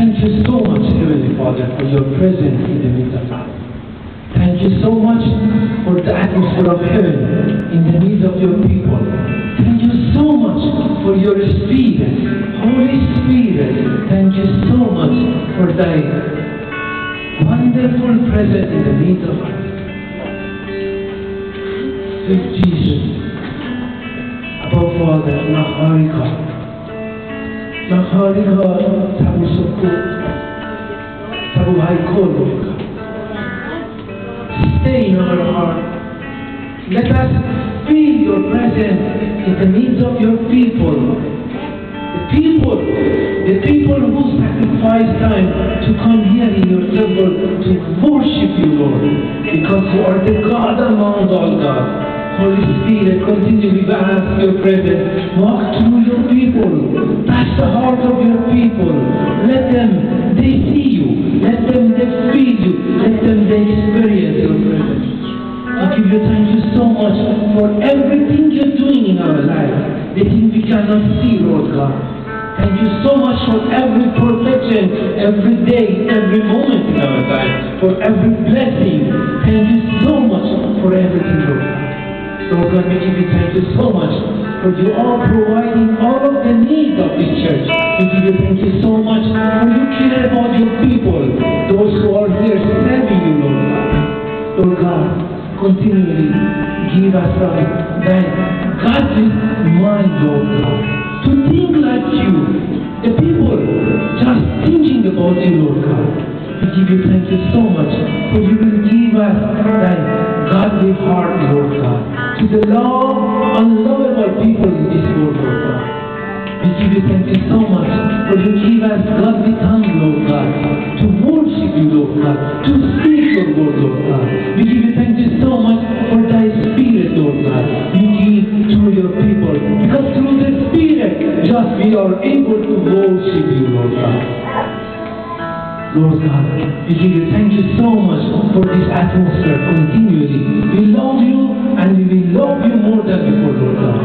Thank you so much, Heavenly Father, for your presence in the midst of us. Thank you so much for the atmosphere of heaven in the midst of your people. Thank you so much for your Spirit, Holy Spirit. Thank you so much for thy wonderful presence in the midst of us. Sweet Jesus, above Father, Maharika, Tabu Sukku, Tabu Haikolo. Stay in our heart. Let us feel your presence in the midst of your people. The people who sacrifice time to come here in your temple to worship you, Lord. Because you are the God among all gods. Holy Spirit, continually ask your presence. Walk through your people. Touch the heart of your people. Let them, they see you. Let them, they feel you. Let them, they experience your presence. We give you thank you so much for everything you're doing in our life. The things we cannot see, Lord God. Thank you so much for every protection, every day, every moment in our life, for every blessing. Thank you so much for everything, Lord. Lord God, we give you thank you so much for you are providing all of the needs of this church. We give you thank you so much for you care about your people, those who are here serving you, Lord God. Lord God, continually give us that godly mind, Lord God, to think like you. The people just thinking about you, Lord God. We give you thank you so much for you will give us that godly heart, Lord God, to the unlovable people in this world, Lord God. We give you thank you so much for you give us godly tongue, Lord God, to worship you, Lord God, to speak your word, Lord God. We give you thank you so much for thy Spirit, Lord God, you give to your people. Because through the Spirit, just we are able to worship you, Lord God. Lord God, we give you thank you so much for this atmosphere continually. We love you and we will love you more than before, Lord God.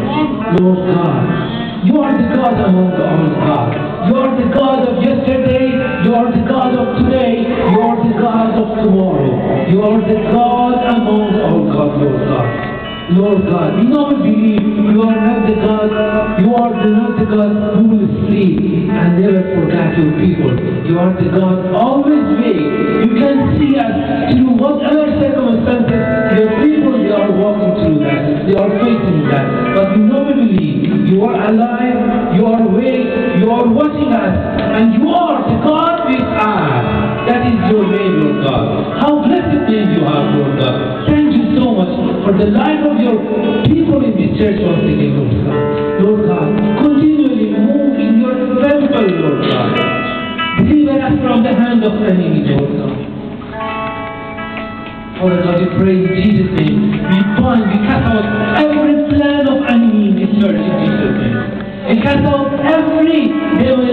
Lord God, you are the God among all gods. You are the God of yesterday, you are the God of today, you are the God of tomorrow. You are the God among all gods, Lord God. Lord God, we now believe you are not the God, you are not the God who will sleep and never forget your people. You are the God always wait. You can see us through whatever circumstances your people they are walking through that. They are facing that. But we now believe you are alive, you are awake, you are watching us, and you are the God with us. That is your name, Lord God. How blessed name you have, Lord God. Thank you so much for the life of your people in this church once again, Lord God. Lord God, continually move in your temple, Lord God. Deliver us from the hand of the enemy, Lord God. Father God, we pray in Jesus' name. We bind, we cast out every plan of enemy in this church in Jesus' name. We cast out every devil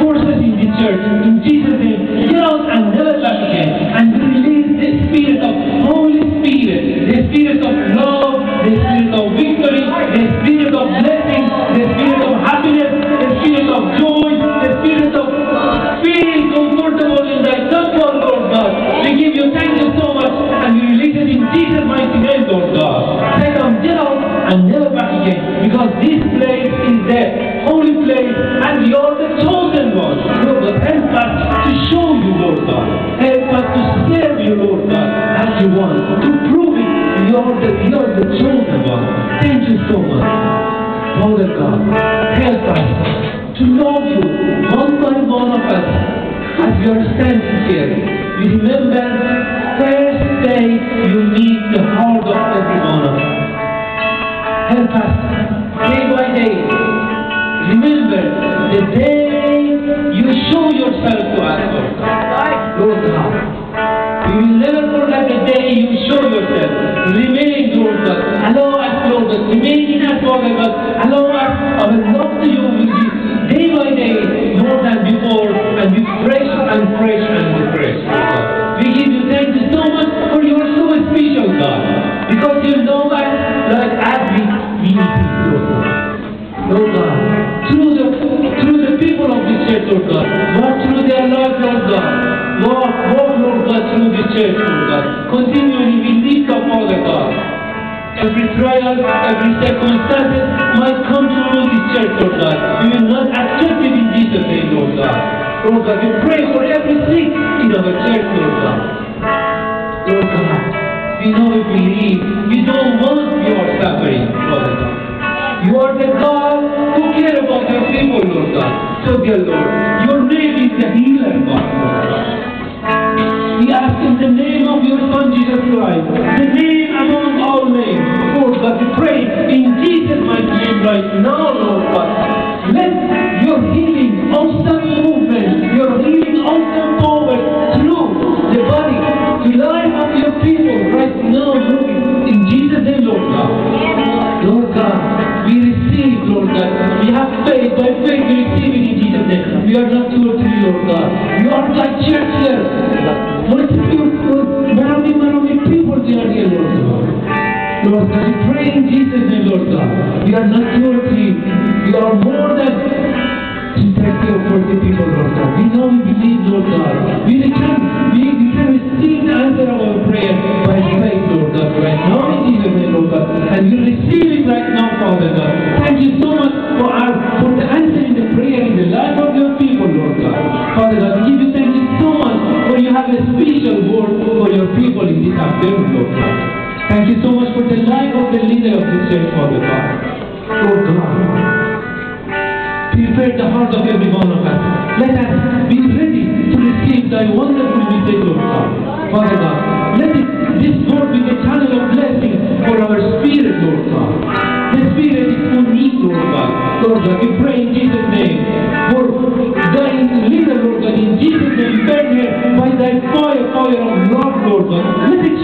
forces in this church in Jesus' name. Get out and never back again. And release the Spirit of Holy Spirit, the Spirit of love, the Spirit of victory, the Spirit of blessing, the Spirit of happiness, the Spirit of joy, the Spirit of feeling comfortable in thy temple, Lord God. We give you thank you so much and we release it in Jesus' mighty name, Lord God. Satan, get out and never back again, because this place is the holy place and we are the chosen ones. Lord God, help us to show you, Lord God. Help us to serve you, Lord God, as you want. To prove it, we are the chosen ones. Thank you so much. Father God, help us to love you one by one of us as we are standing here. We remember first day you meet the heart of every one of us. Help us day by day. Remember the day you show yourself to us, Lord God. Lord God, we will never forget the day you show yourself. Remain, Lord God. Allow us, Lord God. Remain in us, Father God. Allow us, our love to you will be day by day more than before and be fresh and fresh and refreshed, Lord God. We give you thank you so much for you are so special, God. Because you know us church, Lord God. Walk through their life, Lord God. Walk, Lord God, through this church, Lord God. Continually we lift up, Father God. Every trial, every circumstance might come through this church, Lord God. We will not accept it in Jesus' name, Lord God. Lord God, we pray for every sick in our church, Lord God. Lord God, we know we believe. We don't want your suffering, Father God. You are the God who cares about your people, Lord God. So, dear Lord, your name is the healer, God, Lord God. We ask in the name of your Son, Jesus Christ, the name among all names, Lord God, we pray in Jesus' mighty name right now, Lord God. Let your healing, awesome movement, your healing, awesome power through the body, the life of your people right now, in Jesus' name, Lord God. Lord God, we receive, Lord God. We have faith. By faith we receive it in Jesus' name. We are not too early, Lord God. You are like church here. Many people they are here, Lord God. Lord God, we pray in Jesus' name, Lord God. We are not too early. We are more than to take care for the people, Lord God. We know we believe, Lord God. We can receive the answer of our prayer by faith, Lord God, right now in Jesus' name, Lord God. And we receive it right now, Father God. Thank you so much for the answer in the prayer in the life of your people, Lord God. Father God, we give you thank you so much for you have a special word for your people in this afternoon, Lord God. Thank you so much for the life of the leader of this church, Father God. Lord God, prepare the heart of every one of us. Let us be ready to receive thy wonderful message, Lord God. Father God, let this word be the channel of blessing for our spirit, Lord God. The spirit is so neat, Lord God. Lord God, we pray in Jesus' name for thy leader, Lord God, in Jesus' name, burn her by thy fire of love, Lord God. Let it